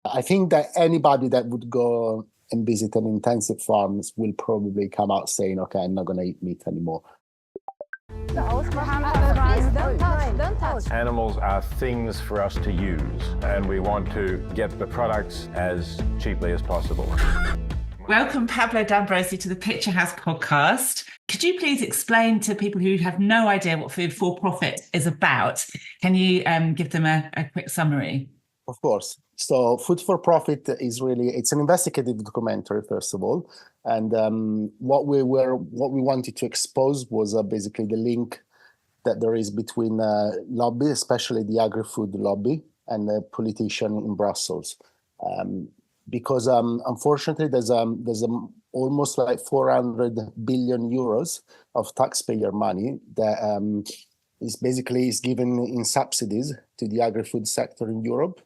I think that anybody that would go and visit an intensive farms will probably come out saying, okay, I'm not going to eat meat anymore. Please don't touch. Animals are things for us to use, and we want to get the products as cheaply as possible. Welcome, Pablo D'Ambrosi, to the Picture House podcast. Could you please explain to people who have no idea what Food for Profit is about? Can you give them a quick summary? Of course. So Food for Profit is it's an investigative documentary, first of all. And what we wanted to expose was basically the link that there is between lobby, especially the agri-food lobby, and the politician in Brussels. Because unfortunately, there's almost like 400 billion euros of taxpayer money that is given in subsidies to the agri-food sector in Europe,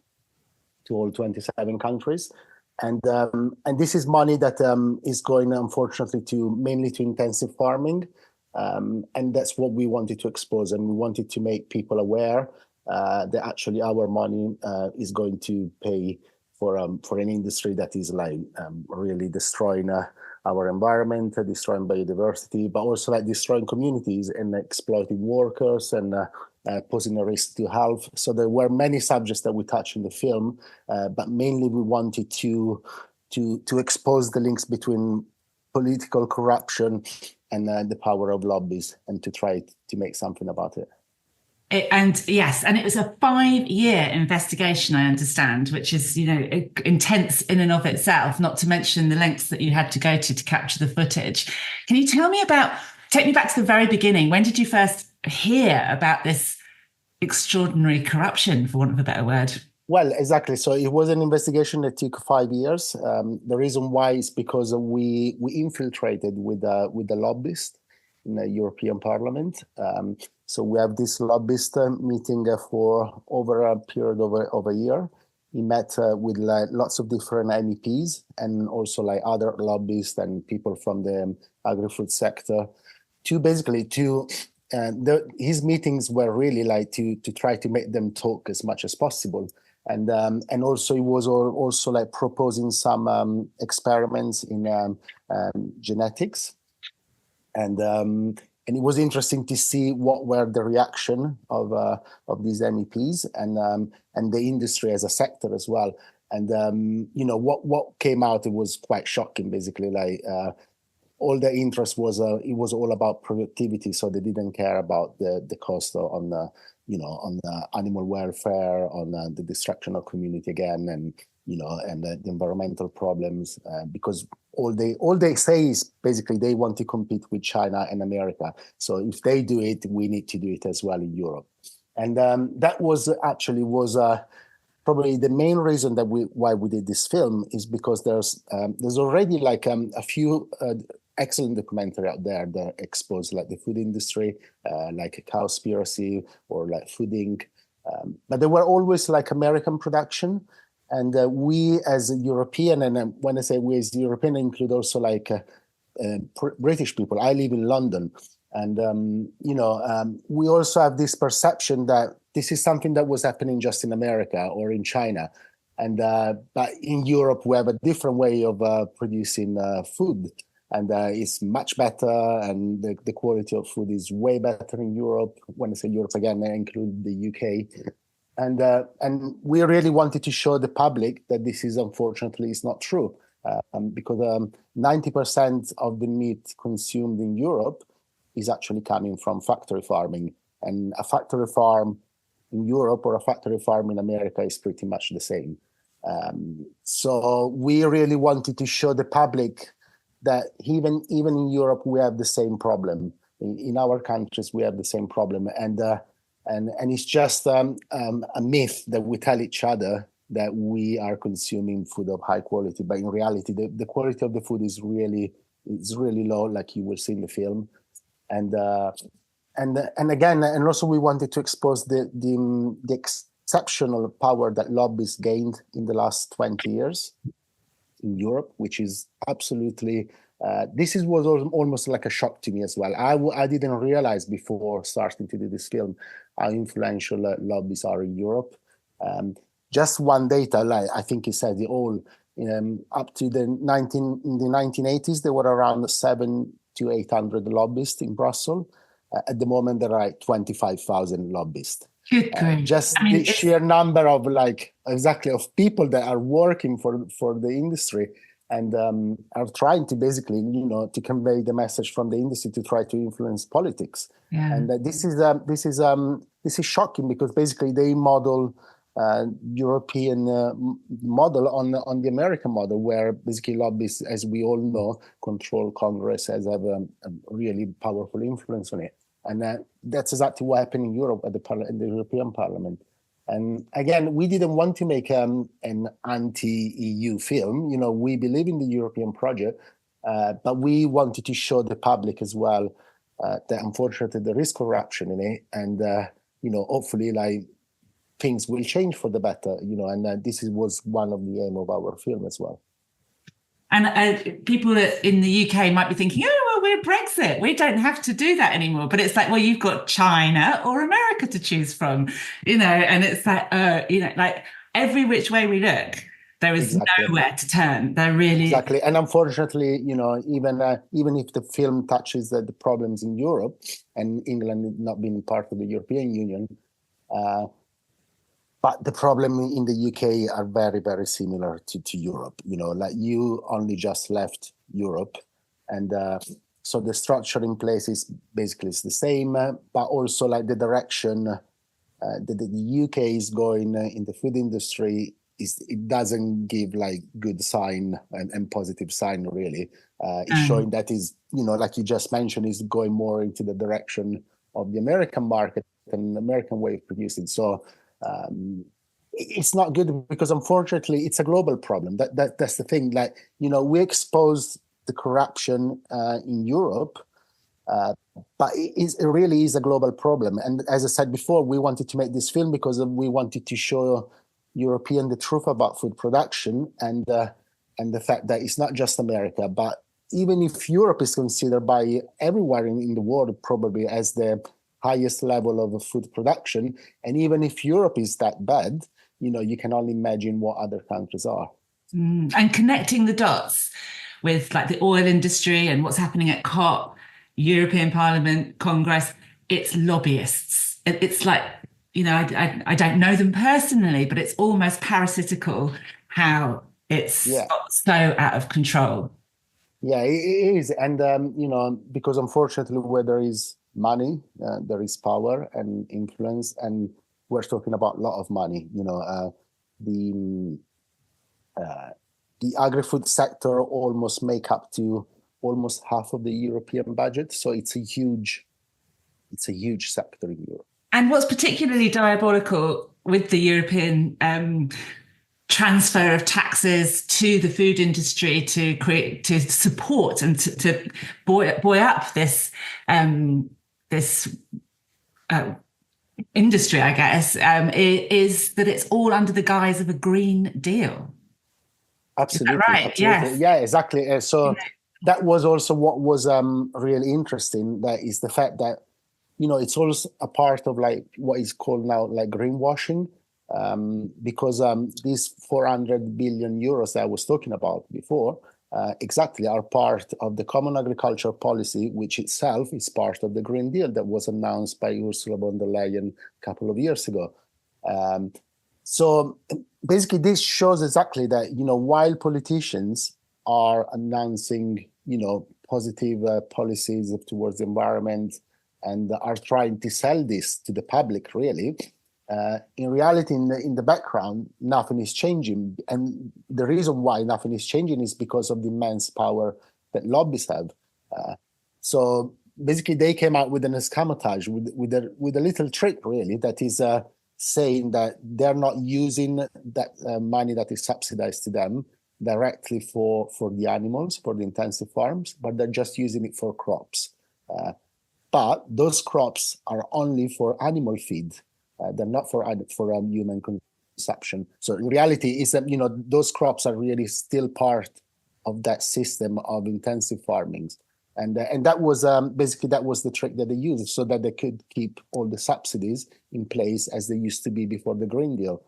to all 27 countries. And this is money that is going, unfortunately, mainly to intensive farming. And that's what we wanted to expose. And we wanted to make people aware that actually our money is going to pay for an industry that is really destroying our environment, destroying biodiversity, but also destroying communities and exploiting workers and posing a risk to health. So there were many subjects that we touched in the film, but mainly we wanted to expose the links between political corruption and the power of lobbies, and to try to make something about it. And it was a 5-year investigation, I understand, which is, intense in and of itself, not to mention the lengths that you had to go to capture the footage. Can you take me back to the very beginning? When did you first hear about this extraordinary corruption, for want of a better word? Well, exactly. So it was an investigation that took 5 years. The reason why is because we infiltrated with the lobbyist in the European Parliament. So we have this lobbyist meeting for over a period of a year. He met with lots of different MEPs and also other lobbyists and people from the agri-food sector his meetings were really to try to make them talk as much as possible. And also he was also proposing some experiments in genetics. And it was interesting to see what were the reaction of these MEPs and the industry as a sector as well. And what came out, it was quite shocking. Basically, all the interest was it was all about productivity, so they didn't care about the cost on the animal welfare, on the destruction of community again, and the environmental problems, because all they say is basically they want to compete with China and America. So if they do it, we need to do it as well in Europe. And that was probably the main reason that why we did this film, is because there's already a few excellent documentary out there that expose the food industry, like Cowspiracy or Food Inc. But they were always American production. And we as a European, and when I say we as European, I include also British people. I live in London, and we also have this perception that this is something that was happening just in America or in China, and but in Europe we have a different way of producing food, and it's much better, and the quality of food is way better in Europe. When I say Europe, again, I include the UK. And we really wanted to show the public that this is unfortunately is not true, because 90% of the meat consumed in Europe is actually coming from factory farming, and a factory farm in Europe or a factory farm in America is pretty much the same. So we really wanted to show the public that even in Europe we have the same problem. In our countries we have the same problem, and it's just a myth that we tell each other that we are consuming food of high quality, but in reality, the quality of the food is really low, like you will see in the film. And again, and also we wanted to expose the exceptional power that lobbies gained in the last 20 years in Europe, which is absolutely. This was almost like a shock to me as well. I didn't realize before starting to do this film how influential lobbies are in Europe. just one data, like I think he said it all. Up to the 1980s, there were around 700 to 800 lobbyists in Brussels. At the moment, there are like 25,000 lobbyists. Good grief. Just the sheer number of of people that are working for the industry and are trying to basically, to convey the message from the industry to try to influence politics. Yeah. And this is shocking because basically they model European model on the American model, where basically lobbyists, as we all know, control Congress, as have a really powerful influence on it. And that's exactly what happened in Europe at in the European Parliament. And again, we didn't want to make an anti-EU film. We believe in the European project, but we wanted to show the public as well that unfortunately there is corruption in it, and hopefully things will change for the better. And this was one of the aim of our film as well. And people in the UK might be thinking, oh, well, we're Brexit. We don't have to do that anymore. But it's like, well, you've got China or America to choose from, and it's like every which way we look, there is nowhere to turn. There really exactly. And unfortunately, even if the film touches the problems in Europe and England not being part of the European Union, but the problem in the UK are very, very similar to Europe. You only just left Europe. And so the structure in place is basically the same, but also the direction that the UK is going in the food industry, it doesn't give good sign and positive sign, really. It's showing that is, like you just mentioned, is going more into the direction of the American market and the American way of producing. So, it's not good because unfortunately it's a global problem. That's the thing. We expose the corruption in Europe, but it really is a global problem. And as I said before, we wanted to make this film because we wanted to show European the truth about food production and the fact that it's not just America, but even if Europe is considered by everywhere in the world probably as the highest level of food production, and even if Europe is that bad, you can only imagine what other countries are. And connecting the dots with the oil industry and what's happening at COP, European Parliament, Congress, it's lobbyists. It's I don't know them personally, but it's almost parasitical how it's so out of control. Yeah, it is. And, because unfortunately where there is money, there is power and influence, and we're talking about a lot of money. The agri-food sector almost make up to almost half of the European budget, so it's a huge sector in Europe. And what's particularly diabolical with the European transfer of taxes to the food industry to support and to buoy up this industry, I guess, is that it's all under the guise of a Green Deal. Absolutely. Is that right? Absolutely. Yes. Yeah, exactly. So that was also what was really interesting. That is the fact that, it's also a part of what is called now greenwashing, because these 400 billion euros that I was talking about before exactly are part of the Common Agricultural Policy, which itself is part of the Green Deal that was announced by Ursula von der Leyen a couple of years ago. So basically this shows exactly that, while politicians are announcing, positive policies towards the environment and are trying to sell this to the public, really, in reality, in the background, nothing is changing. And the reason why nothing is changing is because of the immense power that lobbyists have. So basically, they came out with an escamotage, with a little trick, really, that is saying that they're not using that money that is subsidized to them directly for the animals, for the intensive farms, but they're just using it for crops. But those crops are only for animal feed. They're not for human consumption. So in reality, is that those crops are really still part of that system of intensive farming, and that was basically that was the trick that they used, so that they could keep all the subsidies in place as they used to be before the Green Deal.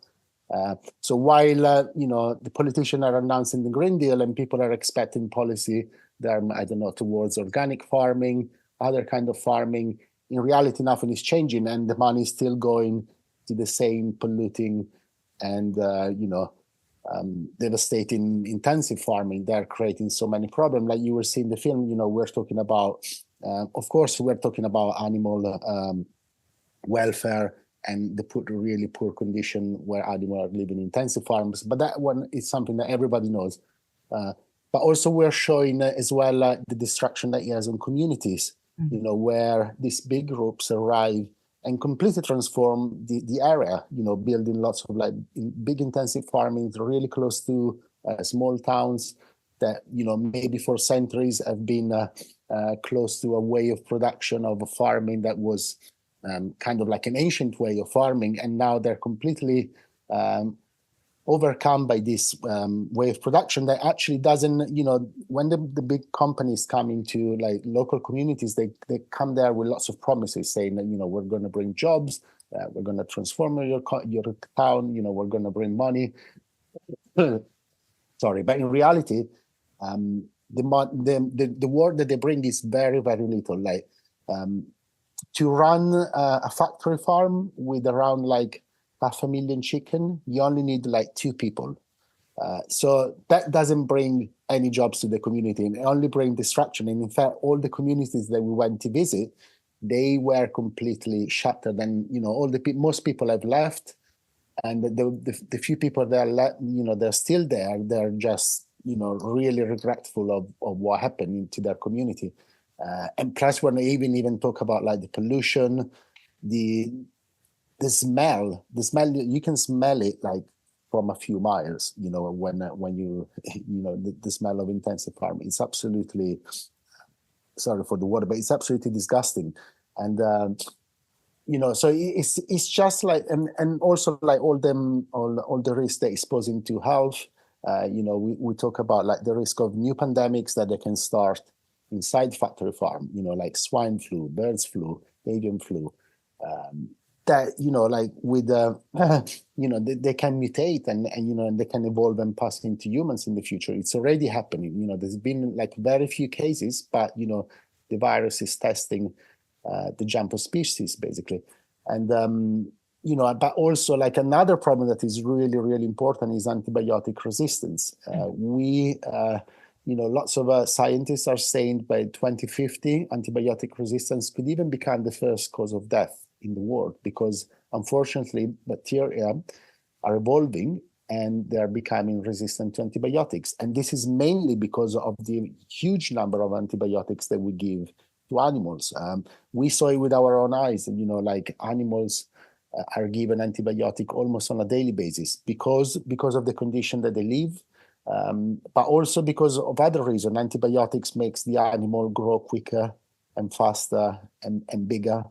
So while the politicians are announcing the Green Deal and people are expecting policy there, I don't know, towards organic farming, other kind of farming, in reality nothing is changing, and the money is still going to the same polluting and devastating intensive farming. They're creating so many problems. Like you were seeing the film, we're talking about, of course, we're talking about animal welfare and the really poor condition where animals are living in intensive farms. But that one is something that everybody knows. But also we're showing as well the destruction that he has on communities, where these big groups arrive and completely transform the area, building lots of big intensive farming really close to small towns that, maybe for centuries have been close to a way of production of farming that was kind of like an ancient way of farming. And now they're completely overcome by this way of production that actually doesn't, when the big companies come into local communities, they come there with lots of promises saying that, we're going to bring jobs, we're going to transform your town, we're going to bring money. Sorry, but in reality, the word that they bring is very, very little. To run a factory farm with around 500,000 chicken, you only need 2 people. So that doesn't bring any jobs to the community, and it only brings destruction. And in fact, all the communities that we went to visit, they were completely shattered. And most people have left, and the few people that are left, they're still there. They're just really regretful of what happened to their community. And plus, when they even talk about the pollution, the smell, you can smell it from a few miles, when you, the smell of intensive farming. It's absolutely, sorry for the word, but it's absolutely disgusting. And, so it's just and also all the risks they're exposing to health. We talk about the risk of new pandemics that they can start inside factory farm, like swine flu, birds flu, avian flu, that, with, they can mutate and they can evolve and pass into humans in the future. It's already happening. There's been very few cases, but, the virus is testing the jump of species, basically. And, but also another problem that is really, really important is antibiotic resistance. Lots of scientists are saying by 2050, antibiotic resistance could even become the first cause of death in the world, because unfortunately bacteria are evolving and they're becoming resistant to antibiotics. And this is mainly because of the huge number of antibiotics that we give to animals. We saw it with our own eyes, animals are given antibiotic almost on a daily basis because of the condition that they live. But also because of other reasons. Antibiotics makes the animal grow quicker and faster and bigger.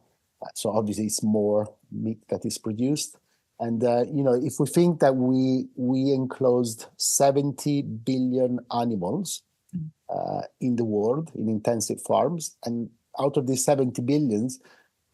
So obviously it's more meat that is produced. And, if we think that we enclosed 70 billion animals in the world in intensive farms, and out of these 70 billions,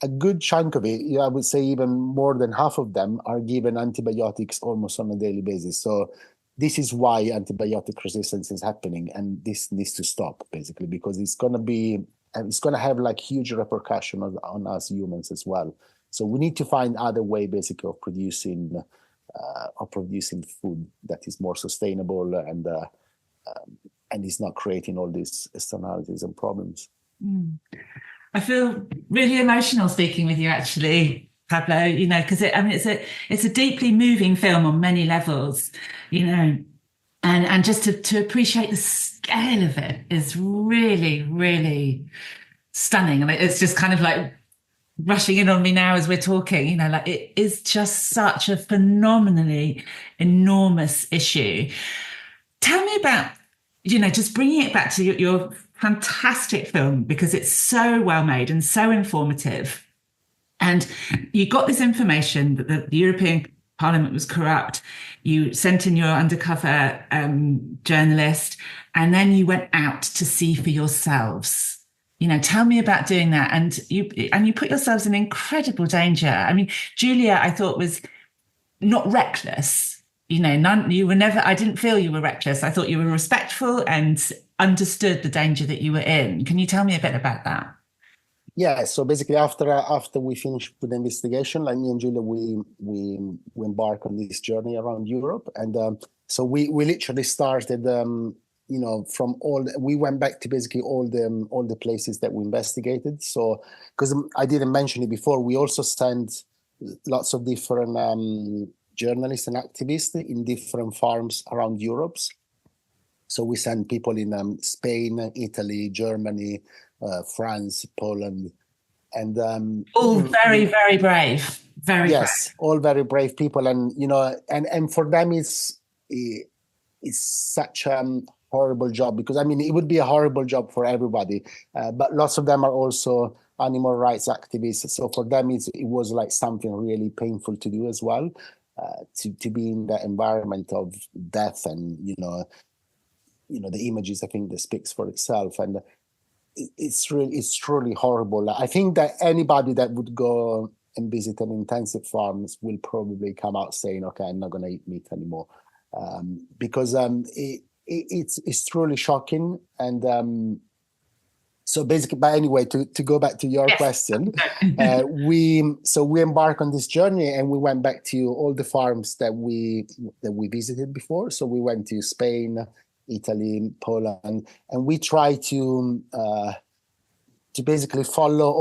a good chunk of it, I would say even more than half of them are given antibiotics almost on a daily basis. So this is why antibiotic resistance is happening, and this needs to stop, basically, because it's going to have huge repercussion on us humans as well. So we need to find other way, basically, of producing food that is more sustainable and is not creating all these externalities and problems. I feel really emotional speaking with you, actually, Pablo, because it's a deeply moving film on many levels, and just to appreciate the scale of it is really, really stunning. And it's just kind of rushing in on me now as we're talking, it is just such a phenomenally enormous issue. Tell me about, just bringing it back to your fantastic film, because it's so well made and so informative. And you got this information that the European Parliament was corrupt. You sent in your undercover journalist, and then you went out to see for yourselves. Tell me about doing that. And you put yourselves in incredible danger. I mean, Giulia, I thought, was not reckless, you were never, I didn't feel you were reckless. I thought you were respectful and understood the danger that you were in. Can you tell me a bit about that? Yeah, so basically after we finished with the investigation, like me and Giulia, we embarked on this journey around Europe, and so we literally started, from we went back to basically all the places that we investigated. So because I didn't mention it before, we also sent lots of different journalists and activists in different farms around Europe. So we sent people in Spain, Italy, Germany, France, Poland, and all very, very brave. Very yes, brave. all very brave people, and and for them it's such a horrible job, because I mean it would be a horrible job for everybody, but lots of them are also animal rights activists. So for them it was like something really painful to do as well, to be in that environment of death, and the images, I think, that speaks for itself, and it's truly horrible. I think that anybody that would go and visit an intensive farms will probably come out saying, "Okay, I'm not going to eat meat anymore," because it's truly shocking. And so basically, but anyway, to go back to your question, we embarked on this journey, and we went back to all the farms that we visited before. So we went to Spain, Italy, Poland, and we try to basically follow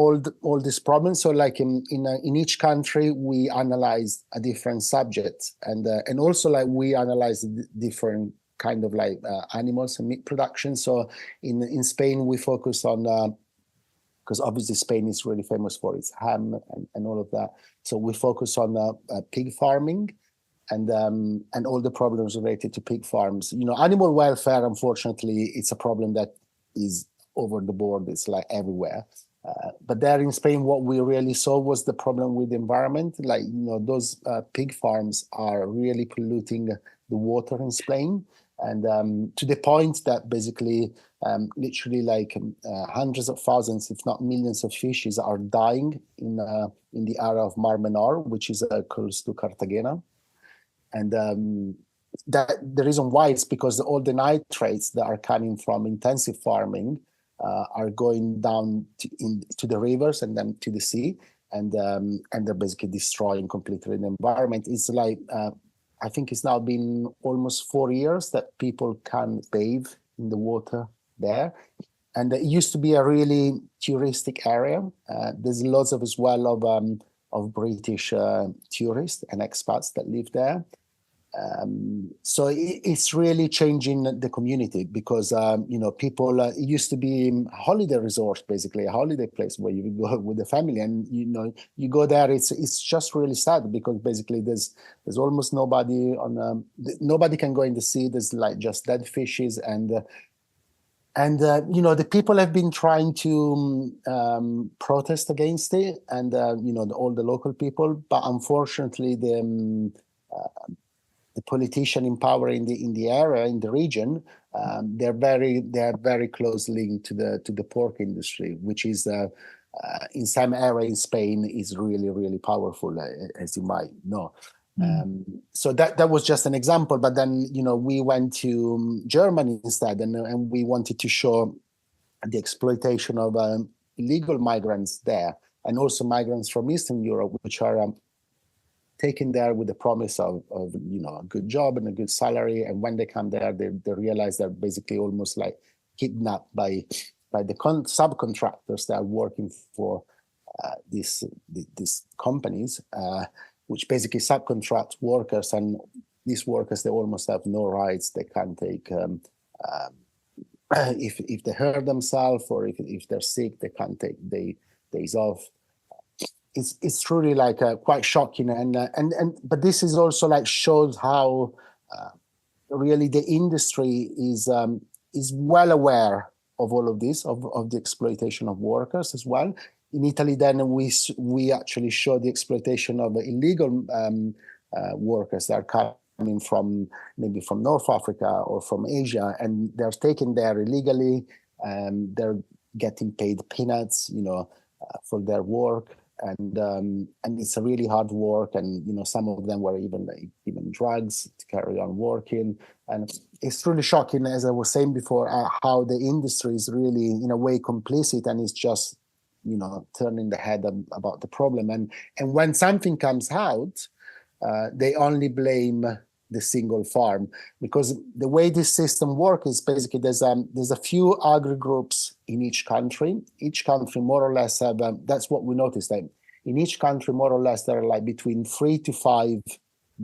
all these problems. So like in each country, we analyzed a different subject, and also like we analyzed different kind of like animals and meat production. So in Spain, we focus on because obviously Spain is really famous for its ham and all of that. So we focus on pig farming, and all the problems related to pig farms. Animal welfare, unfortunately, it's a problem that is over the board. It's like everywhere. But there in Spain, what we really saw was the problem with the environment. Like, those pig farms are really polluting the water in Spain. And to the point that basically, literally like hundreds of thousands, if not millions of fishes are dying in the area of Mar Menor, which is close to Cartagena. And that the reason why is because all the nitrates that are coming from intensive farming are going down to the rivers and then to the sea, and they're basically destroying completely the environment. It's like I think it's now been almost 4 years that people can bathe in the water there, and it used to be a really touristic area. There's lots of as well of British tourists and expats that live there. So it's really changing the community, because people, it used to be a holiday resort, basically a holiday place where you go with the family, and you go there. It's just really sad, because basically there's almost nobody nobody can go in the sea. There's like just dead fishes, and the people have been trying to protest against it, and all the local people, but unfortunately the politician in power in the area, in the region, they're very close linked to the pork industry, which is in some area in Spain is really, really powerful, as you might know. So that was just an example. But then we went to Germany instead, and we wanted to show the exploitation of illegal migrants there, and also migrants from Eastern Europe, which are taken there with the promise of a good job and a good salary, and when they come there, they realize they're basically almost like kidnapped by the subcontractors that are working for these companies, which basically subcontract workers, and these workers, they almost have no rights. They can't take if they hurt themselves, or if they're sick, they can't take days off. It's truly like quite shocking, and but this is also like shows how really the industry is well aware of all of this, of the exploitation of workers as well. In Italy, then we actually show the exploitation of illegal workers that are coming from maybe from North Africa or from Asia, and they're taken there illegally, and they're getting paid peanuts, for their work. and it's a really hard work, and some of them were even given drugs to carry on working, and it's really shocking, as I was saying before, how the industry is really in a way complicit, and it's just turning the head about the problem, and when something comes out, they only blame the single farm, because the way this system works is basically there's a few agri groups in each country. Each country more or less have that's what we noticed, that in each country more or less there are like between 3 to 5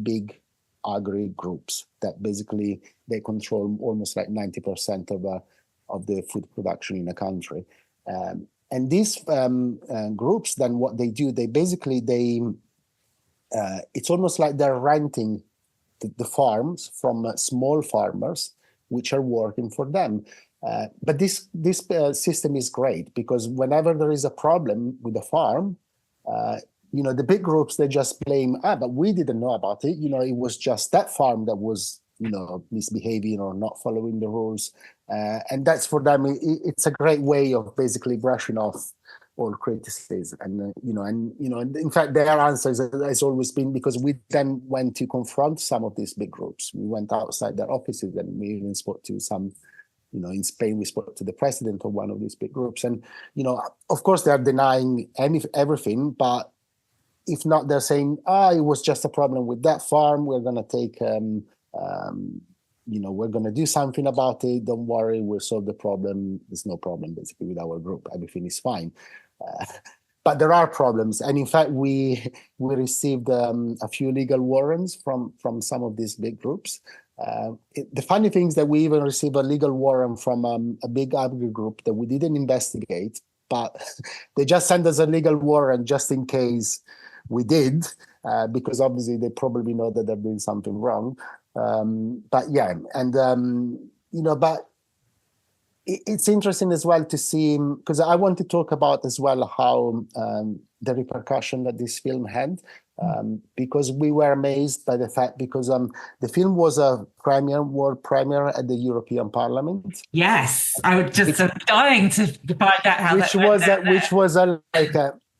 big agri groups that basically they control almost like 90% of the food production in a country, and these groups, then what they do, they basically it's almost like they're renting the farms from small farmers, which are working for them. But this system is great, because whenever there is a problem with the farm, the big groups, they just blame, but we didn't know about it. It was just that farm that was, misbehaving or not following the rules. And that's, for them, it's a great way of basically brushing off all criticism, and in fact their answer has always been, because we then went to confront some of these big groups. We went outside their offices, and we even spoke to some, in Spain we spoke to the president of one of these big groups, and of course they're denying everything, but if not, they're saying, it was just a problem with that farm, we're going to take we're going to do something about it, don't worry, we'll solve the problem, there's no problem basically with our group, everything is fine. But there are problems, and in fact we received a few legal warrants from some of these big groups. The funny thing is that we even received a legal warrant from a big agri group that we didn't investigate, but they just sent us a legal warrant just in case we did, because obviously they probably know that they're doing something wrong. But yeah, and but it's interesting as well to see, because I want to talk about as well how the repercussion that this film had, because we were amazed by the fact, because the film was a world premiere at the European Parliament. Yes, I was just dying to find out how which was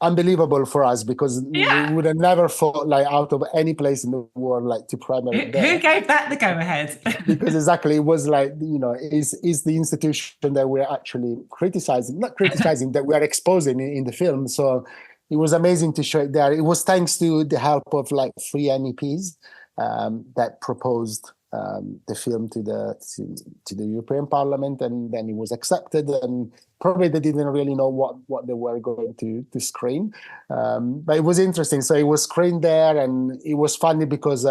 unbelievable for us, because we would have never thought, like, out of any place in the world, like, to premiere it there. Who gave that the go ahead? Because exactly, it was like, is the institution that we're actually not criticizing, that we are exposing in the film. So it was amazing to show it there. It was thanks to the help of like 3 MEPs that proposed the film to the European Parliament, and then it was accepted, and probably they didn't really know what they were going to screen, but it was interesting. So it was screened there, and it was funny because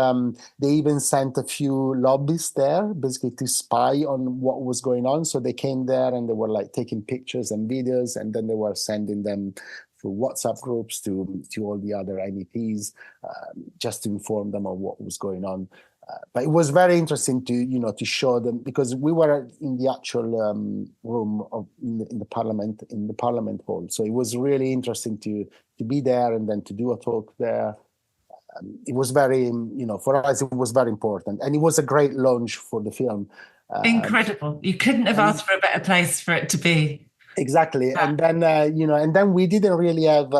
they even sent a few lobbyists there basically to spy on what was going on. So they came there and they were like taking pictures and videos, and then they were sending them through WhatsApp groups to all the other MEPs, just to inform them of what was going on. But it was very interesting to show them, because we were in the actual room in the Parliament hall. So it was really interesting to be there and then to do a talk there. It was very, for us, it was very important, and it was a great launch for the film. Incredible! You couldn't have asked for a better place for it to be. Exactly. And then, and then we didn't really have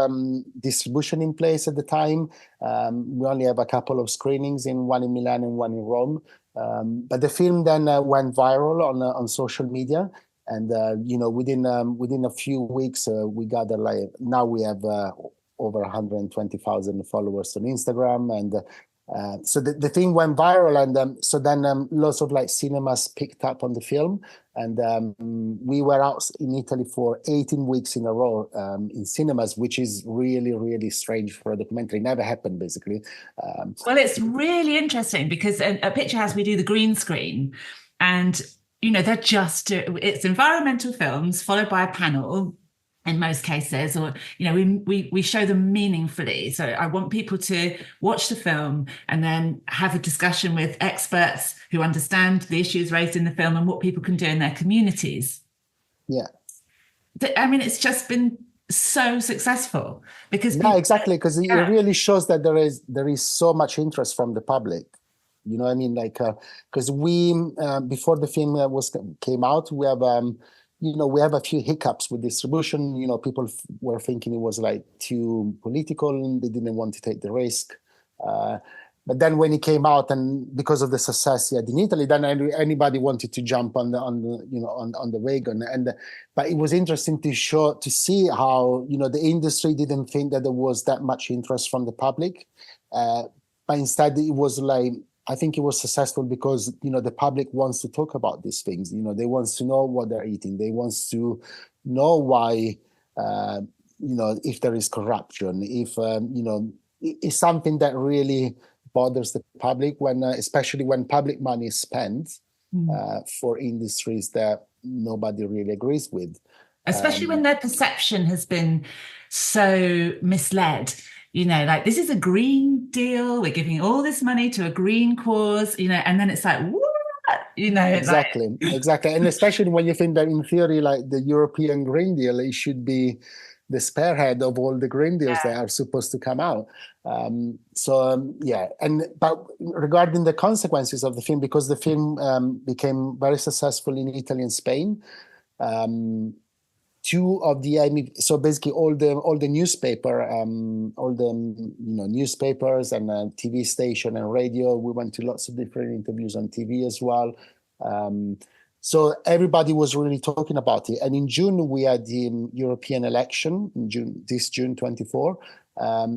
distribution in place at the time. We only have a couple of screenings, one in Milan and one in Rome. But the film then went viral on social media. And, within a few weeks, we gathered, now we have over 120,000 followers on Instagram. And so the thing went viral, and so then lots of cinemas picked up on the film, and we were out in Italy for 18 weeks in a row in cinemas, which is really, really strange for a documentary. Never happened, basically. Well, it's really interesting because at Picture House we do the green screen, and they're it's environmental films followed by a panel. In most cases, or we show them meaningfully. So I want people to watch the film and then have a discussion with experts who understand the issues raised in the film and what people can do in their communities. Yeah, I mean, it's just been so successuful because exactly, because it really shows that there is so much interest from the public. You know what I mean? Because we before the film came out, we have we have a few hiccups with distribution. People were thinking it was like too political, and they didn't want to take the risk. But then when it came out, and because of the success he had in Italy, then anybody wanted to jump on the wagon. But it was interesting to see how the industry didn't think that there was that much interest from the public, but instead it was like, I think it was successful because the public wants to talk about these things. They want to know what they're eating. They want to know why. If there is corruption, if it's something that really bothers the public especially when public money is spent for industries that nobody really agrees with. Especially when their perception has been so misled. Like, this is a green deal. We're giving all this money to a green cause, and then it's like, what? Exactly. And especially when you think that in theory, like the European Green Deal, it should be the spearhead of all the Green Deals that are supposed to come out. But regarding the consequences of the film, because the film became very successful in Italy and Spain, two of the so basically all the newspapers and TV station and radio. We went to lots of different interviews on TV as well. So everybody was really talking about it. And in June, we had the European election, June 24.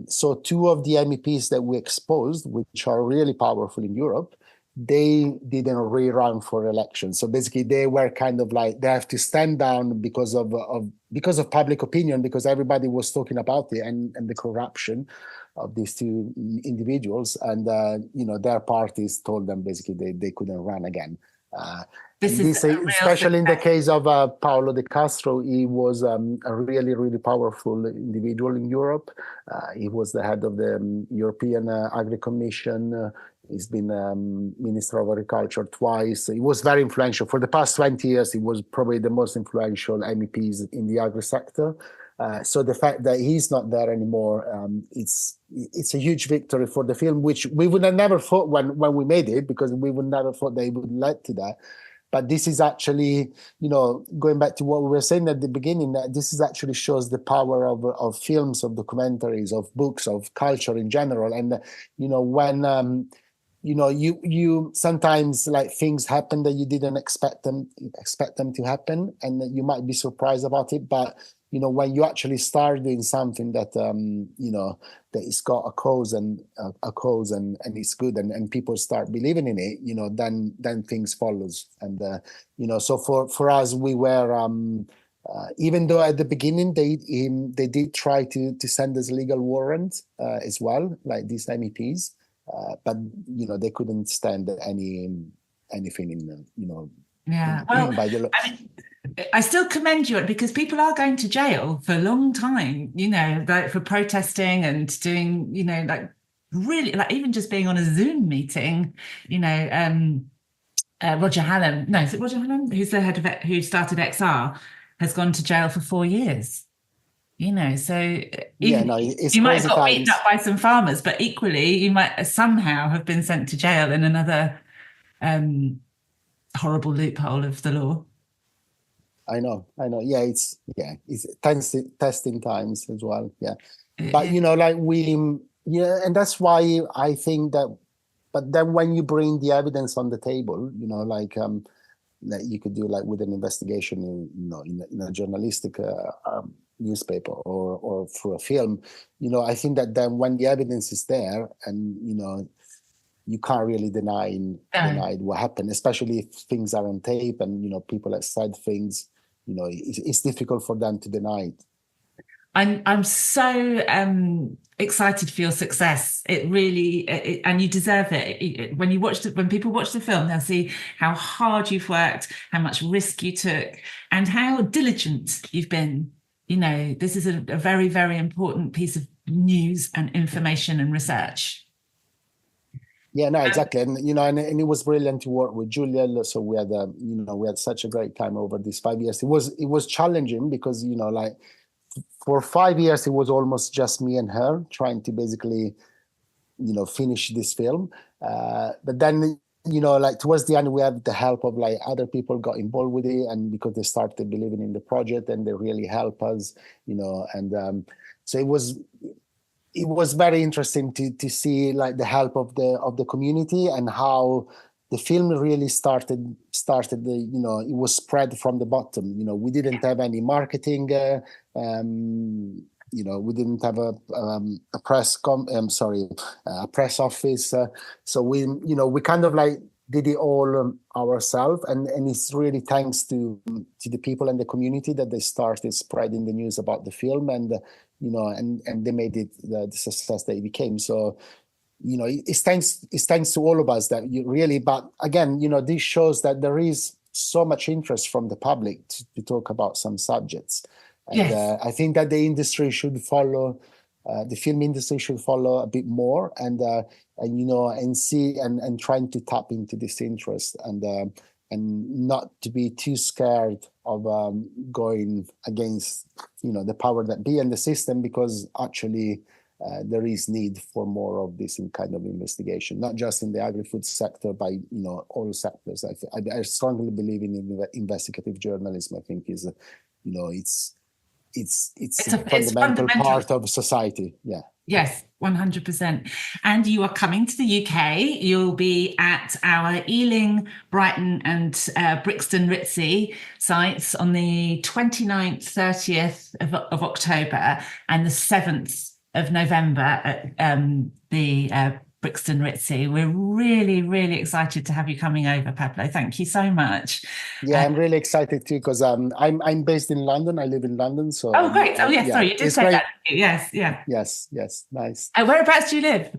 So two of the MEPs that we exposed, which are really powerful in Europe, they didn't rerun for election. So basically, they were kind of like, they have to stand down because of public opinion, because everybody was talking about it and the corruption of these two individuals. And, their parties told them basically they couldn't run again. Especially in the case of Paolo De Castro, he was a really, really powerful individual in Europe. He was the head of the European Agri Commission. He's been Minister of Agriculture twice. He was very influential. For the past 20 years, he was probably the most influential MEPs in the agri sector. So the fact that he's not there anymore, it's a huge victory for the film, which we would have never thought when we made it, because we would never thought that it would lead to that. But this is actually, going back to what we were saying at the beginning, that this is actually shows the power of films, of documentaries, of books, of culture in general. And, when, you sometimes like things happen that you didn't expect them to happen, and you might be surprised about it. But, when you actually start doing something that, that it's got a cause and it's good, and people start believing in it, then things follows. And, so for us, we were, even though at the beginning they did try to send us legal warrants as well, like these MEPs, but, they couldn't stand anything in, yeah. Well, by the I still commend you, because people are going to jail for a long time, like for protesting and doing, like really, like even just being on a Zoom meeting, Roger Hallam, no, is it Roger Hallam? Who's the head of it, who started XR, has gone to jail for 4 years. So you might have got beaten up by some farmers, but equally you might somehow have been sent to jail in another horrible loophole of the law. I know. Yeah, it's testing times as well. Yeah, but and that's why I think that. But then when you bring the evidence on the table, that you could do like with an investigation, in a journalistic newspaper or through a film, I think that then when the evidence is there, and you can't really deny what happened, especially if things are on tape and people have said things. It's difficult for them to deny it. I'm so excited for your success. It really, and you deserve it. When people watch the film, they'll see how hard you've worked, how much risk you took, and how diligent you've been. This is a very, very important piece of news and information and research. Yeah, no, exactly, and and it was brilliant to work with Giulia. So we had such a great time over these 5 years. It was challenging because for 5 years it was almost just me and her trying to basically finish this film. But then like towards the end, we had the help of like other people got involved with it, and because they started believing in the project and they really help us, and so it was very interesting to see like the help of the community and how the film really started it was spread from the bottom. We didn't have any marketing. We didn't have a press a press office. So we kind of like did it all ourselves, and it's really thanks to the people and the community that they started spreading the news about the film, and and they made it the success that it became. So it's thanks to all of us that you really. But again, this shows that there is so much interest from the public to talk about some subjects. And Yes. I think that the industry should follow, the film industry should follow a bit more, and see and trying to tap into this interest, and not to be too scared of going against the power that be and the system, because actually there is need for more of this kind of investigation, not just in the agri-food sector, but all sectors. I strongly believe in investigative journalism. I think is it's a fundamental part of society. Yeah. Yes, 100%. And you are coming to the UK. You'll be at our Ealing, Brighton and Brixton Ritzy sites on the 29th, 30th of October and the 7th of November at the Brixton Ritzy. We're really, really excited to have you coming over, Pablo. Thank you so much. Yeah, I'm really excited too, because I'm based in London. I live in London. So oh, great. Oh, yes. Sorry, you did say that. Yes. Yeah. Yes. Nice. Whereabouts do you live?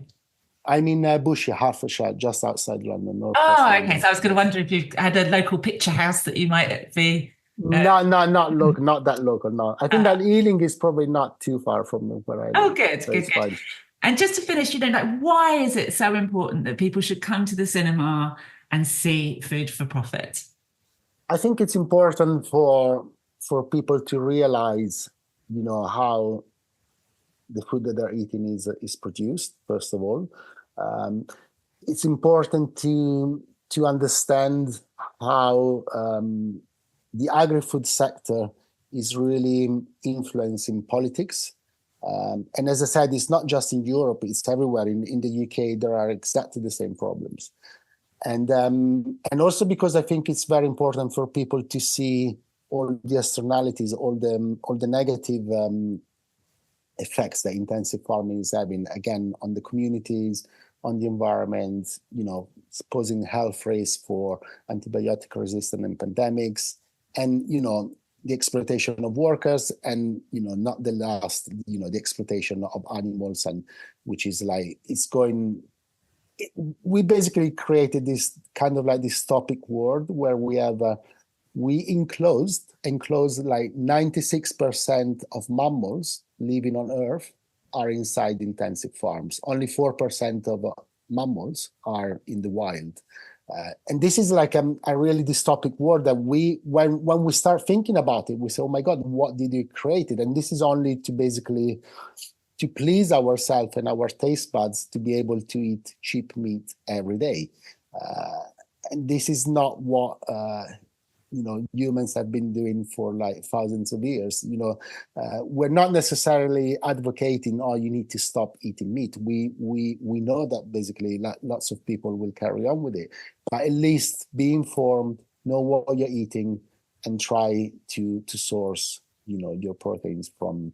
I'm in Bushey, Hertfordshire, just outside London. Okay. London. So I was going to wonder if you had a local picture house that you might be. No, not local, not that local. No, I think that Ealing is probably not too far from where I live. Oh, good, So good. And just to finish, why is it so important that people should come to the cinema and see food for profit? I think it's important for people to realize, how the food that they're eating is produced. First of all, it's important to understand how the agri-food sector is really influencing politics. And as I said, it's not just in Europe, it's everywhere. In the UK, there are exactly the same problems. And also because I think it's very important for people to see all the externalities, all the negative effects that intensive farming is having, again, on the communities, on the environment, posing health risks for antibiotic resistant and pandemics, and, the exploitation of workers, and not the last, the exploitation of animals, and which is like we basically created this kind of like dystopic world where we enclosed like 96% of mammals living on Earth are inside intensive farms. Only 4% of mammals are in the wild. And this is like a really dystopic world that when we start thinking about it, we say, oh my God, what did you create it? And this is only to basically to please ourselves and our taste buds to be able to eat cheap meat every day. And this is not what humans have been doing for like thousands of years. We're not necessarily advocating, oh, you need to stop eating meat. We know that basically lots of people will carry on with it, but at least be informed, know what you're eating, and try to source your proteins from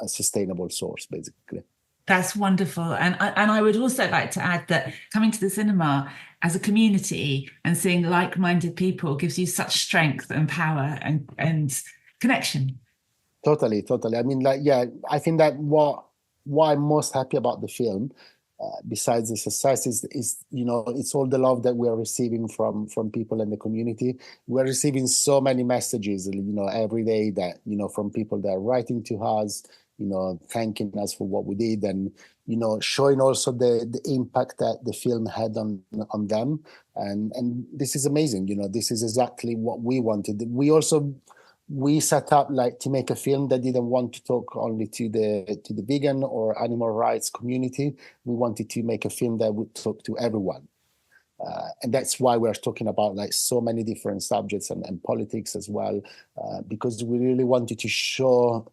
a sustainable source, basically. That's wonderful. And I would also like to add that coming to the cinema as a community and seeing like-minded people gives you such strength and power and connection. Totally. I mean, I think that what I'm most happy about the film, besides the success, is it's all the love that we're receiving from people in the community. We're receiving so many messages, every day that, from people that are writing to us, thanking us for what we did, and showing also the impact that the film had on them, and this is amazing. This is exactly what we wanted. We set up like to make a film that didn't want to talk only to the vegan or animal rights community. We wanted to make a film that would talk to everyone. And that's why we're talking about like so many different subjects and politics as well, because we really wanted to show,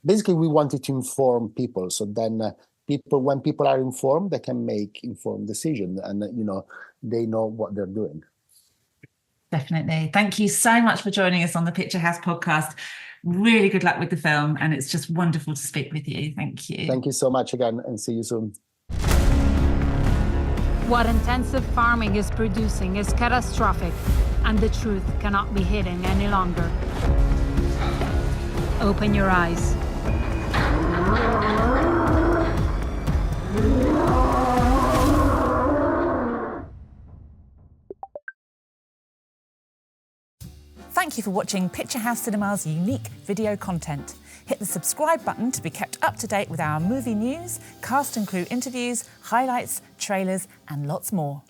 basically we wanted to inform people. So then when people are informed, they can make informed decisions and, they know what they're doing. Definitely. Thank you so much for joining us on the Picture House podcast. Really good luck with the film. And it's just wonderful to speak with you. Thank you. Thank you so much again, and see you soon. What intensive farming is producing is catastrophic, and the truth cannot be hidden any longer. Open your eyes. Thank you for watching Picture House Cinema's unique video content. Hit the subscribe button to be kept up to date with our movie news, cast and crew interviews, highlights, trailers, and lots more.